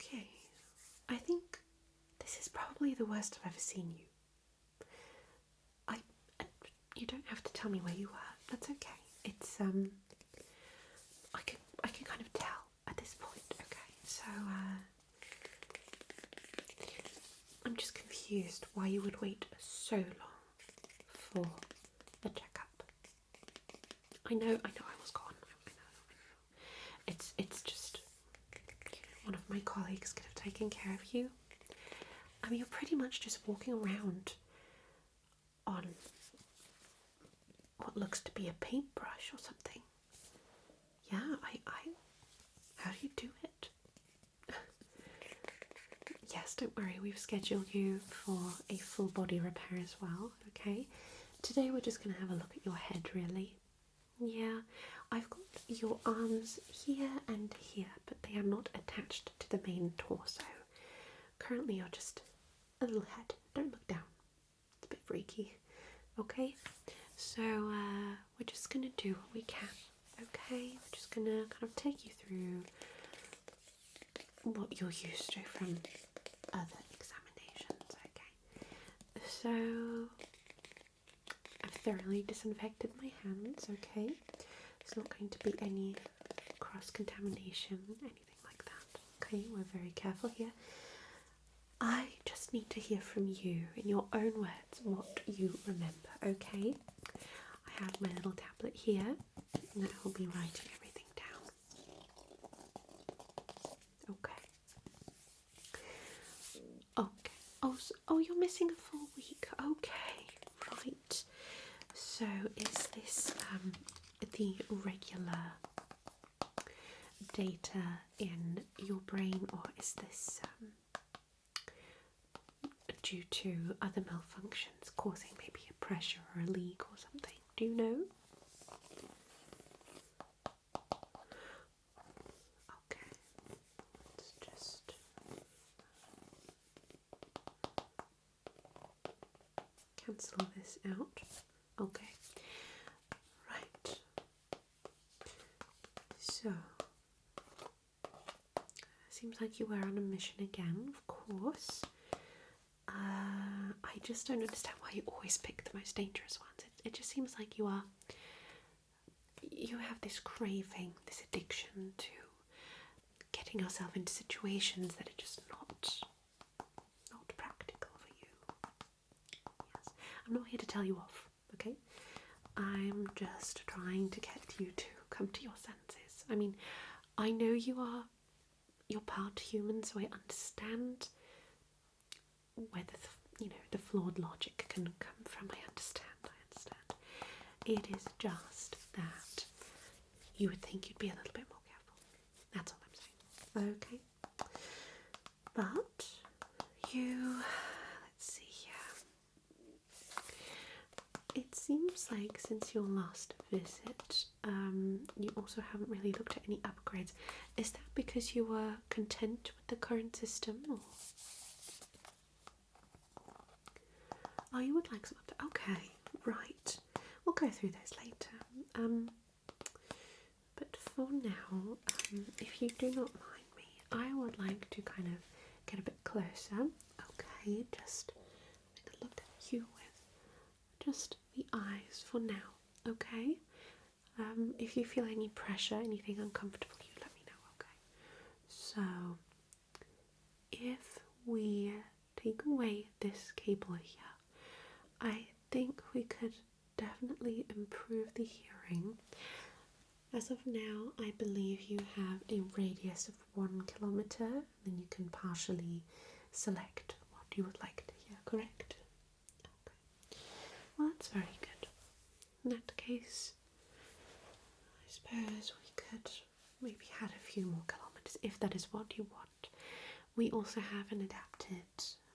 Okay, I think this is probably the worst I've ever seen you. I, you don't have to tell me where you were. That's okay. It's I can kind of tell at this point. Okay, so I'm just confused why you would wait so long for a checkup. I know, I was gone. I know. It's just one of my colleagues could have taken care of you. I mean, you're pretty much just walking around on what looks to be a paintbrush or something. Yeah, how do you do it? Yes, don't worry, we've scheduled you for a full body repair as well, okay? Today we're just going to have a look at your head, really. Yeah, I've got your arms here and here, but they are not attached to the main torso. Currently you're just a little head. Don't look down. It's a bit freaky. Okay? So we're just going to do what we can. Okay? We're just going to kind of take you through what you're used to from other examinations. Okay? So I've thoroughly disinfected my hands. Okay? There's not going to be any cross-contamination, anything like that. Okay? We're very careful here. I just need to hear from you in your own words what you remember, okay? I have my little tablet here and I will be writing everything down. Okay. Okay. Oh, you're missing a full week. Okay, right. So is this the regular data in your brain, or is this due to other malfunctions causing maybe a pressure or a leak or something? Do you know? Okay, let's just cancel this out. Okay, right. So, seems like you were on a mission again, of course. I just don't understand why you always pick the most dangerous ones. It just seems like you have this craving, this addiction to getting yourself into situations that are just not practical for you. Yes, I'm not here to tell you off, okay? I'm just trying to get you to come to your senses. I mean, I know you're part human, so I understand where the flawed logic can come from. I understand. It is just that you would think you'd be a little bit more careful. That's all I'm saying. Okay. But let's see here. It seems like since your last visit, you also haven't really looked at any upgrades. Is that because you were content with the current system, or? Oh, you would like some updates? Okay, right. We'll go through those later. But for now, if you do not mind me, I would like to kind of get a bit closer. Okay, just look at you with just the eyes for now. Okay. If you feel any pressure, anything uncomfortable, you let me know. Okay. So, if we take away this cable here, I think we could definitely improve the hearing. As of now, I believe you have a radius of 1 kilometre, then you can partially select what you would like to hear, correct? Okay. Well, that's very good. In that case, I suppose we could maybe add a few more kilometres if that is what you want. We also have an adapted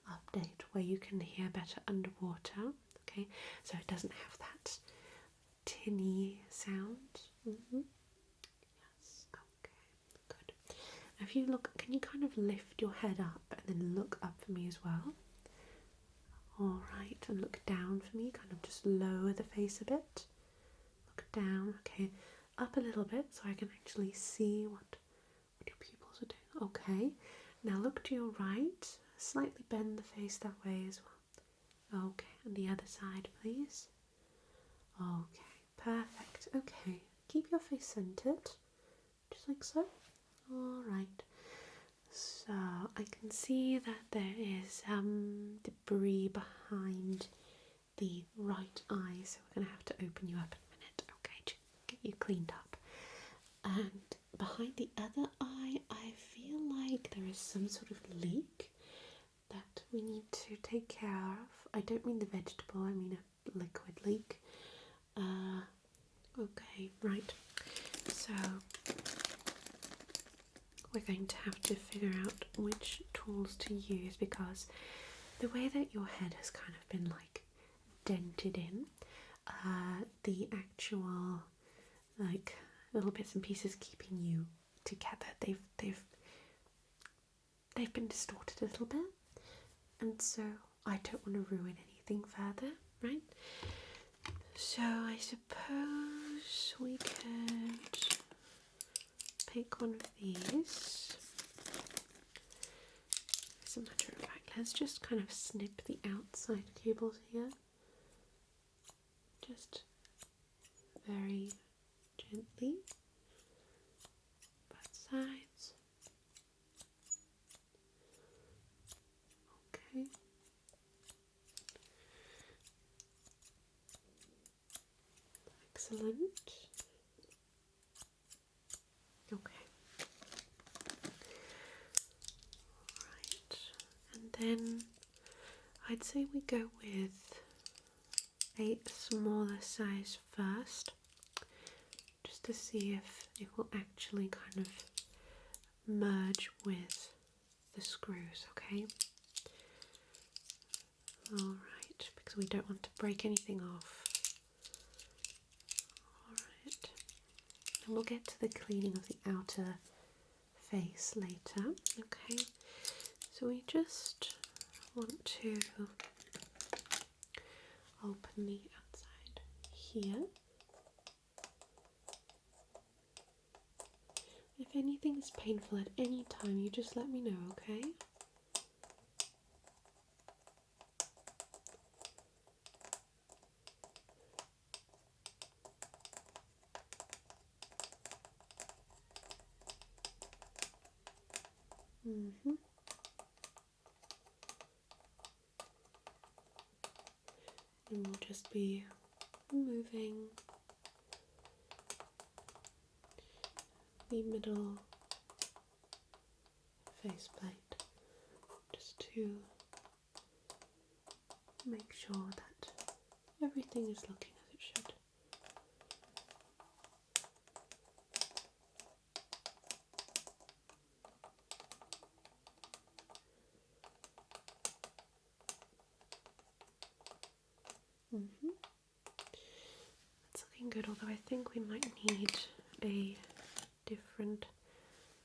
update where you can hear better underwater, okay, so it doesn't have that tinny sound. Yes, okay, good. Now if you look, can you kind of lift your head up and then look up for me as well? Alright, and look down for me, kind of just lower the face a bit. Look down, okay, up a little bit so I can actually see what your pupils are doing. Okay, Now look to your right, slightly bend the face that way as well. Okay, and the other side, please. Okay, perfect. Okay, keep your face centered, just like so. Alright, so I can see that there is debris behind the right eye, so we're going to have to open you up in a minute, okay, to get you cleaned up. And behind the other eye, I feel like there is some sort of leak that we need to take care of. I don't mean the vegetable, I mean a liquid leak. Okay, right. So we're going to have to figure out which tools to use, because the way that your head has kind of been like dented in, the actual like little bits and pieces keeping you together, they've been distorted a little bit, and so I don't want to ruin anything further, right? So I suppose we could pick one of these. As a matter of fact, let's just kind of snip the outside cables here. Just very gently. Both sides. Okay. Excellent. Okay. Right. And then I'd say we go with a smaller size first, just to see if it will actually kind of merge with the screws, okay? Alright, because we don't want to break anything off. Alright, and we'll get to the cleaning of the outer face later, okay? So we just want to open the outside here. If anything is painful at any time, you just let me know, okay? And we'll just be removing the middle faceplate, just to make sure that everything is looking as it should. That's looking good, although I think we might need a different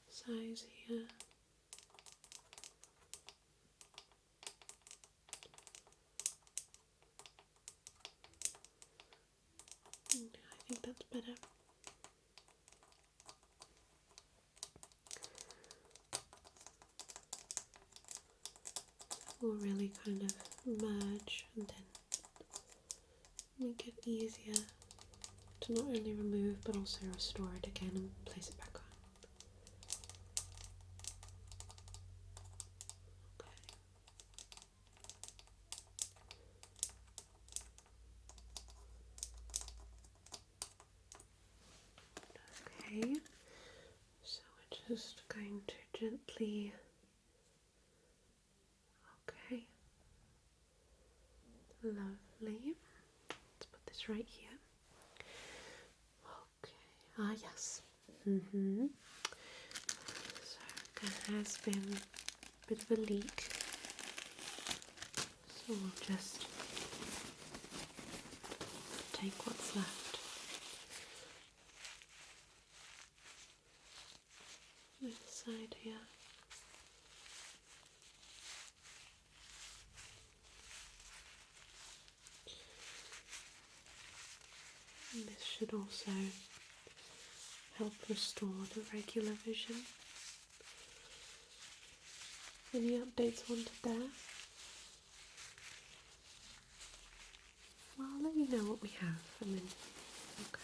size here. I think that's better. Will really kind of merge and then make it easier to not only remove but also restore it again and place it back on. Okay, so we're just going to gently, okay, lovely. Let's put this right here. Okay, yes. So there has been a bit of a leak, so we'll just take what's left. This side here. And this should also help restore the regular vision. Any updates wanted there? Well, I'll let you know what we have and then. Okay.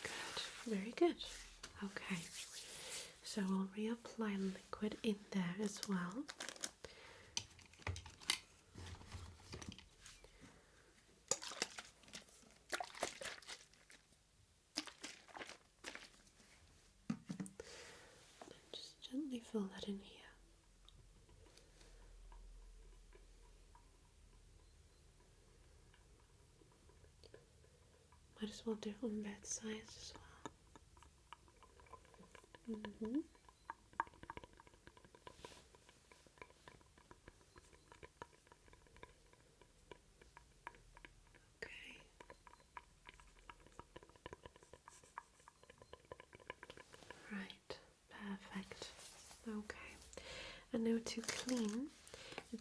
Good, very good. Okay, so we'll reapply liquid in there as well. Just gently fill that in here. Might as well do it on both sides as well. Okay. Right, perfect. Okay, and now to clean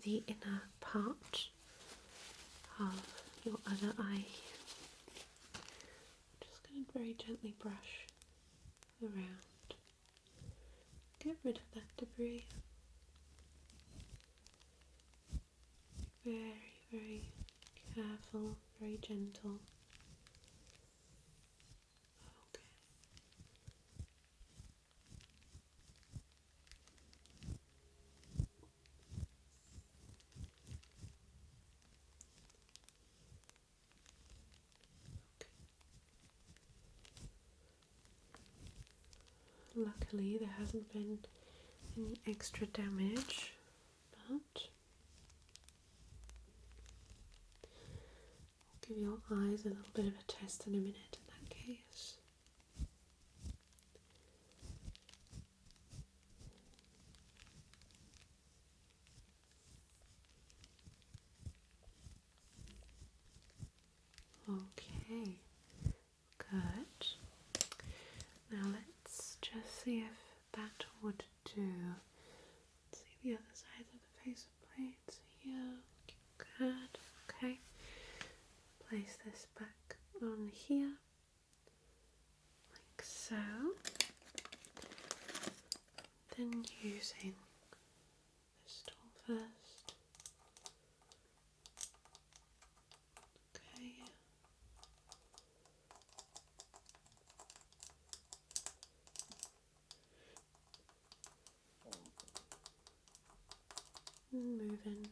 the inner part of your other eye here. Just going to very gently brush around. Get rid of that debris. Very, very careful, very gentle. Okay. Luckily there hasn't been any extra damage, but I'll give your eyes a little bit of a test in a minute in that case. Okay, good. Now let's just see if that would do. Let's see the other side of the facer plates here. Good, okay. Place this back on here, like so. Then using this tool first. Okay. Moving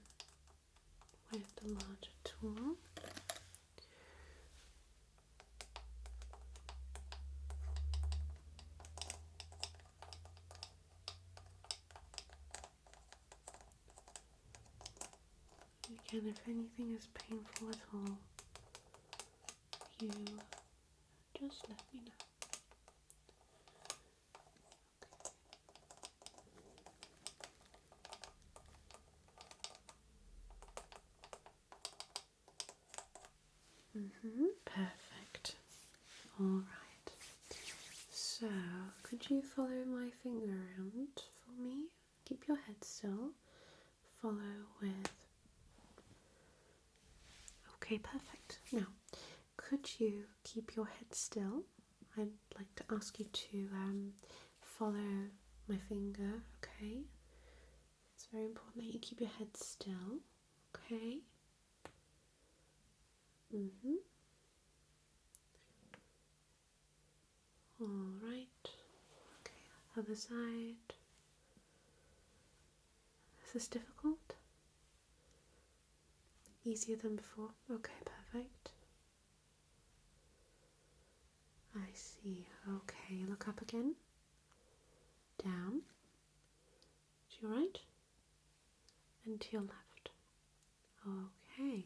with the larger tool. Again, if anything is painful at all, you just let me know. Perfect. Alright. So, could you follow my finger around for me? Keep your head still. Follow with... Okay, perfect. Now, could you keep your head still? I'd like to ask you to follow my finger, okay? It's very important that you keep your head still, okay? Alright. Okay, other side. Is this difficult? Easier than before? Okay, perfect. I see. Okay, look up again. Down. To your right. And to your left. Okay.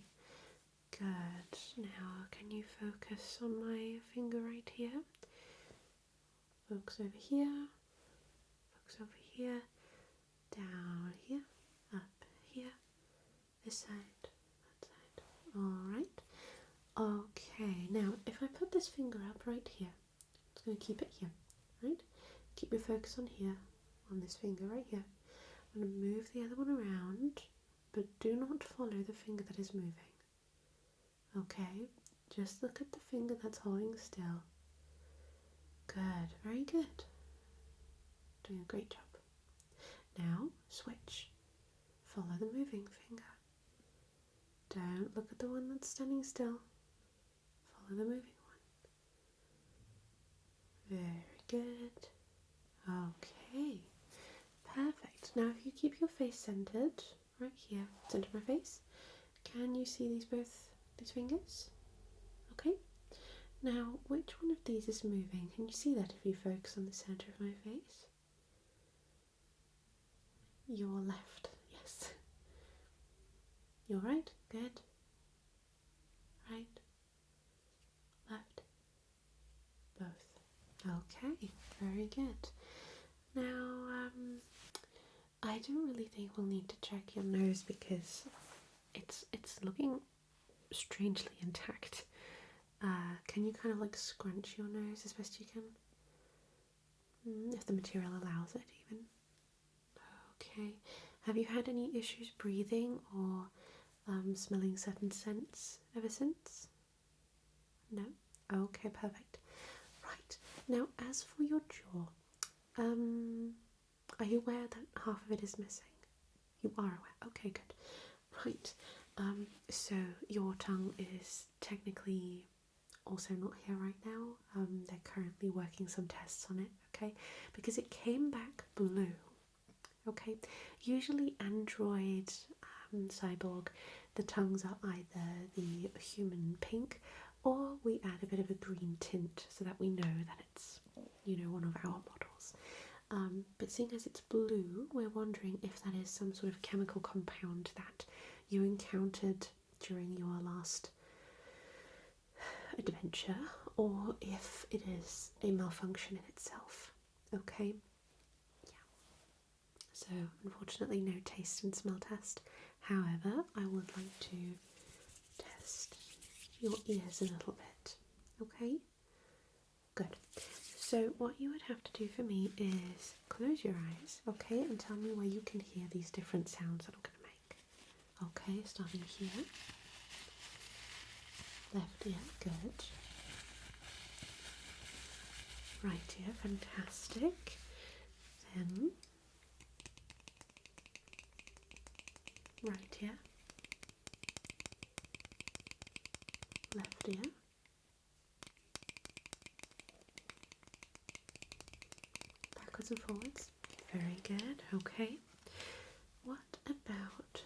Good. Now, can you focus on my finger right here? Focus over here. Focus over here. Down here. Up here. This side. That side. Alright. Okay. Now, if I put this finger up right here, it's going to keep it here. Right? keep your focus on here, on this finger right here. I'm going to move the other one around, but do not follow the finger that is moving. Okay, just look at the finger that's holding still. Good, very good. Doing a great job. Now, switch. Follow the moving finger. Don't look at the one that's standing still. Follow the moving one. Very good. Okay, perfect. Now if you keep your face centered, right here, center of my face, can you see these fingers? Okay. Now, which one of these is moving? Can you see that if you focus on the center of my face? Your left, yes. Your right, good. Right, left, both. Okay, very good. Now, I don't really think we'll need to check your nose because it's looking strangely intact. Can you kind of like scrunch your nose as best you can? If the material allows it, even. Okay. Have you had any issues breathing or smelling certain scents ever since? No? Okay, perfect. Right. Now, as for your jaw, are you aware that half of it is missing? You are aware. Okay, good. Right. So your tongue is technically also not here right now. They're currently working some tests on it, okay? Because it came back blue, okay? Usually Android, Cyborg, the tongues are either the human pink or we add a bit of a green tint so that we know that it's, one of our models. But seeing as it's blue, we're wondering if that is some sort of chemical compound that you encountered during your last adventure, or if it is a malfunction in itself. Okay? Yeah. So, unfortunately, no taste and smell test. However, I would like to test your ears a little bit. Okay? Good. So, what you would have to do for me is close your eyes, okay, and tell me where you can hear these different sounds that I'm going to make. Okay, starting here. Left ear, good. Right ear, fantastic. Then right ear. Left ear. Backwards and forwards. Very good, okay. What about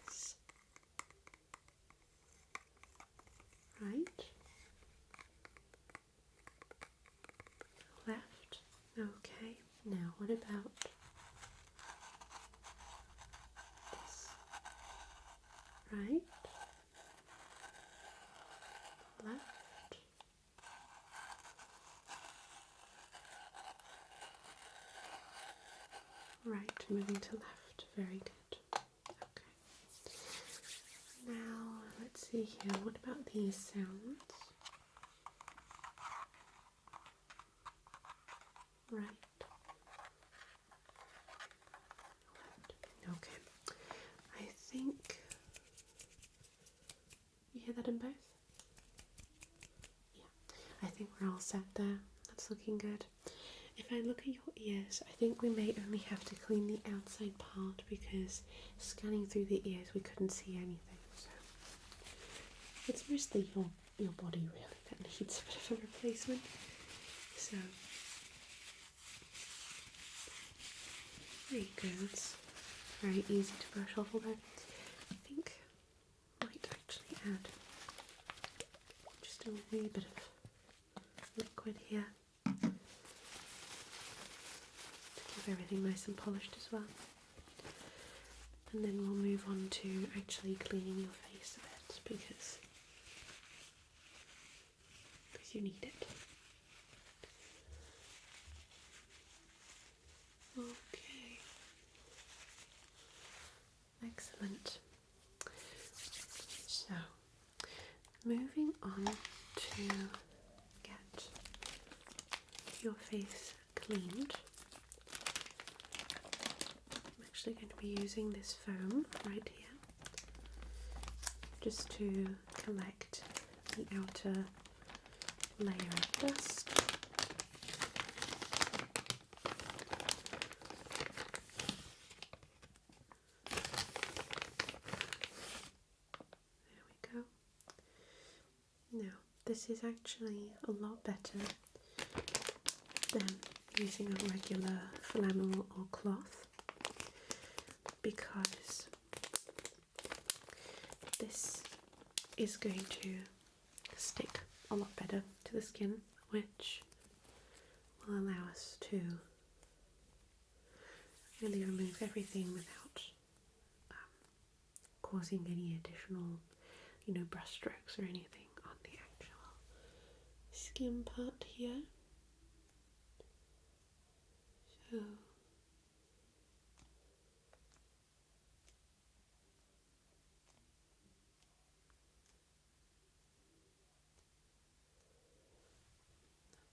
this? Right. Left. Okay. Now what about this? Right. Left. Right. Moving to left. Very good. Okay. Now let's see here. What about these sounds? Right. Left. Okay. I think you hear that in both? Yeah. I think we're all set there. That's looking good. If I look at your ears, I think we may only have to clean the outside part because scanning through the ears we couldn't see anything. So it's mostly your body really that needs a bit of a replacement. So there you go. It's very easy to brush off, although I think I might actually add just a wee bit of liquid here. Keep everything nice and polished as well. And then we'll move on to actually cleaning your face a bit because you need it. Okay. Excellent. So, moving on to get your face cleaned. I'm actually going to be using this foam right here just to collect the outer layer of dust. There we go. Now, this is actually a lot better than using a regular flannel or cloth, because this is going to stick a lot better to the skin, which will allow us to really remove everything without causing any additional, brush strokes or anything on the actual skin part here. So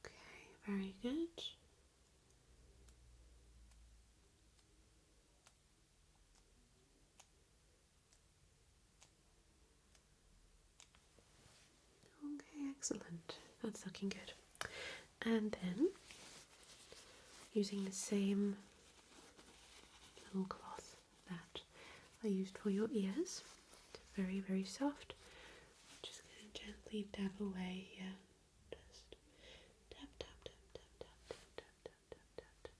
okay, very good. Okay, excellent. That's looking good. And then, using the same little cloth that I used for your ears, very, very soft. Just going to gently dab away here. Just dab, dab, dab, dab, dab, dab, dab, dab, dab, dab, dab, dab, dab.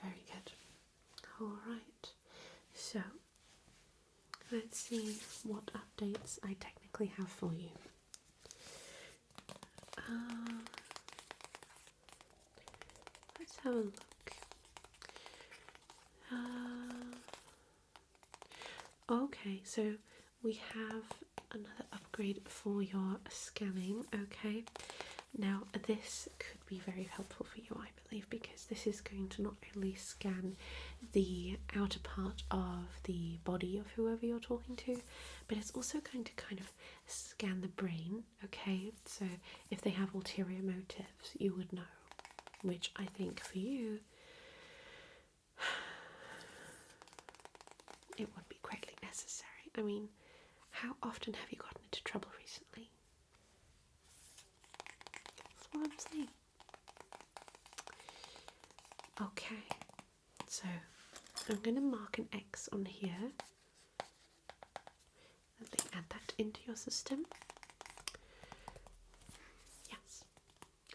Very good. All right. So let's see what updates I technically have for you. Let's have a look. Okay, so we have another upgrade for your scanning. Okay, now this could be very helpful for you, I believe, because this is going to not only scan the outer part of the body of whoever you're talking to, but it's also going to kind of scan the brain. Okay, so if they have ulterior motives, you would know, which I think for you it would be greatly necessary. I mean, how often have you gotten into trouble recently? That's what I'm saying. Okay, so I'm going to mark an X on here. Let me add that into your system. Yes.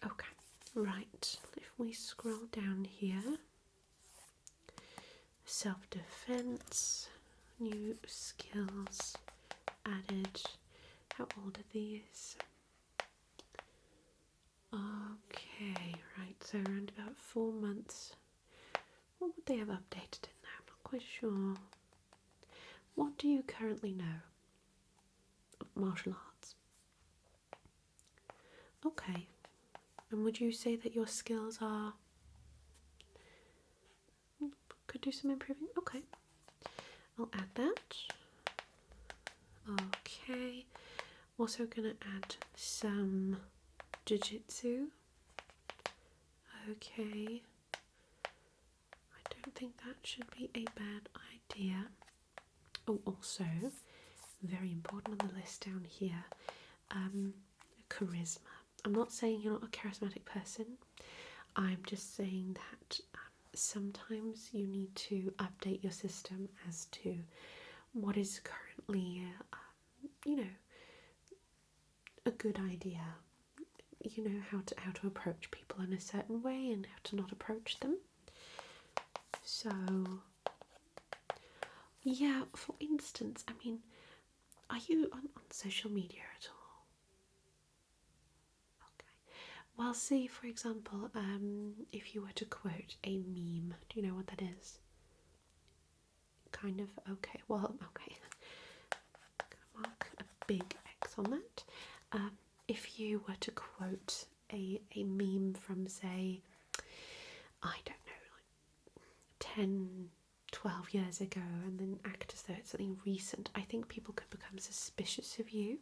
Okay, right. If we scroll down here, self-defense, new skills added. How old are these? Okay, right, so around about 4 months. What would they have updated in there? I'm not quite sure. What do you currently know of martial arts? Okay, and would you say that your skills could do some improving? Okay, I'll add that. Okay, also gonna add some jiu-jitsu. Okay, I don't think that should be a bad idea. Oh, also, very important on the list down here, charisma. I'm not saying you're not a charismatic person, I'm just saying that sometimes you need to update your system as to what is currently, a good idea. You know how to approach people in a certain way and how to not approach them. So, yeah, for instance, I mean, are you on social media at all? Okay. Well, see, for example, if you were to quote a meme, do you know what that is? Kind of, okay, well, okay. I'm gonna mark a big X on that. If you were to quote a meme from, say, I don't know, like 10 12 years ago and then act as though it's something recent, I think people could become suspicious of you.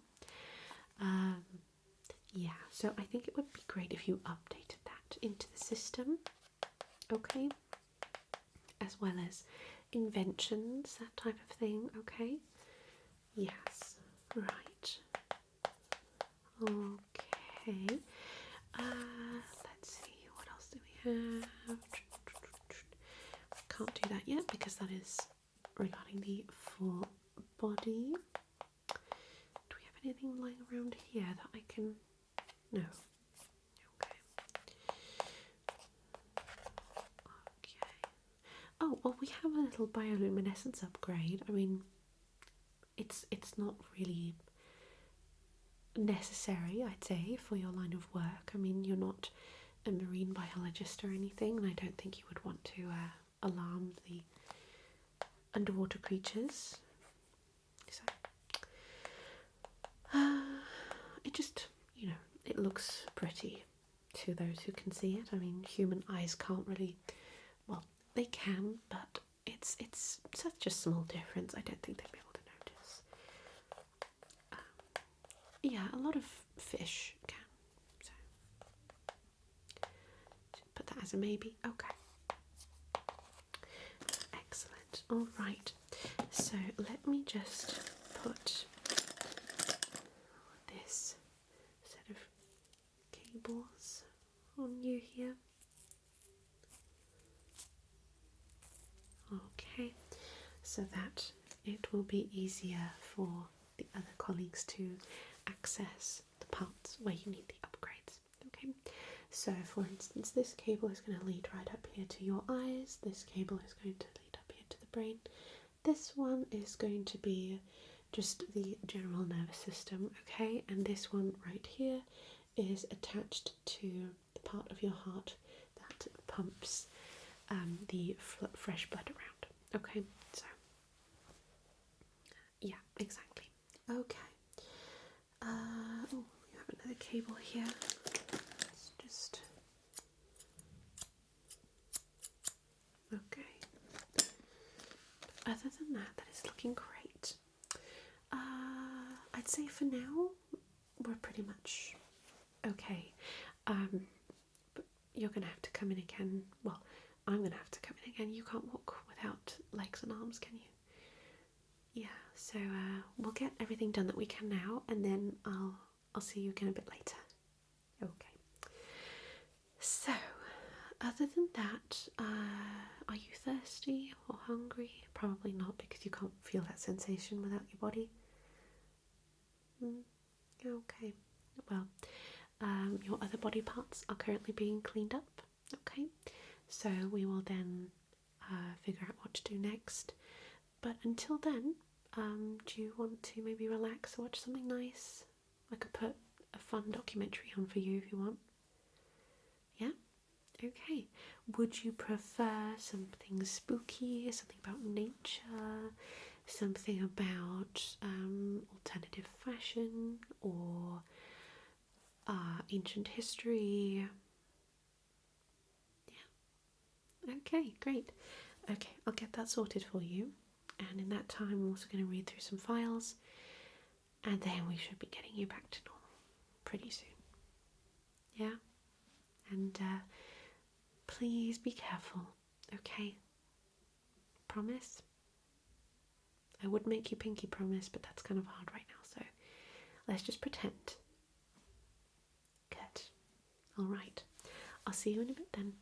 Yeah, so I think it would be great if you updated that into the system, okay? As well as inventions, that type of thing, okay? Yes, right. Okay. Let's see, what else do we have? Can't do that yet because that is regarding the full body. Do we have anything lying around here that I can... No. Okay. Okay. Oh, well, we have a little bioluminescence upgrade. I mean, it's not really necessary, I'd say, for your line of work. I mean, you're not a marine biologist or anything, and I don't think you would want to alarm the underwater creatures. So, it just, it looks pretty to those who can see it. I mean, human eyes can't really, well, they can, but it's such a small difference. I don't think they'd be able to notice. Yeah, a lot of fish can. So, put that as a maybe. Okay. Excellent. All right. So let me just put this set of cables on you here. Okay, so that it will be easier for the other colleagues to access the parts where you need the upgrades. Okay, so for instance, this cable is going to lead right up here to your eyes, this cable is going to lead up here to the brain, this one is going to be just the general nervous system, okay, and this one right here is attached to the part of your heart that pumps the fresh blood around. Okay, so yeah, exactly. Okay. Oh, we have another cable here. Let's just... Okay. Other than that, that is looking great. I'd say for now, we're pretty much okay. But you're going to have to come in again. Well, I'm going to have to come in again. You can't walk without legs and arms, can you? Yeah, so we'll get everything done that we can now, and then I'll see you again a bit later. Okay. So, other than that, are you thirsty or hungry? Probably not, because you can't feel that sensation without your body. Okay. Well, your other body parts are currently being cleaned up. Okay. So we will then figure out what to do next. But until then, do you want to maybe relax or watch something nice? I could put a fun documentary on for you if you want. Yeah? Okay. Would you prefer something spooky, something about nature, something about alternative fashion, or ancient history? Yeah. Okay, great. Okay, I'll get that sorted for you. And in that time, I'm also going to read through some files, and then we should be getting you back to normal pretty soon. Yeah? And please be careful, okay? Promise? I would make you pinky promise, but that's kind of hard right now, so let's just pretend. Good. Alright. I'll see you in a bit then.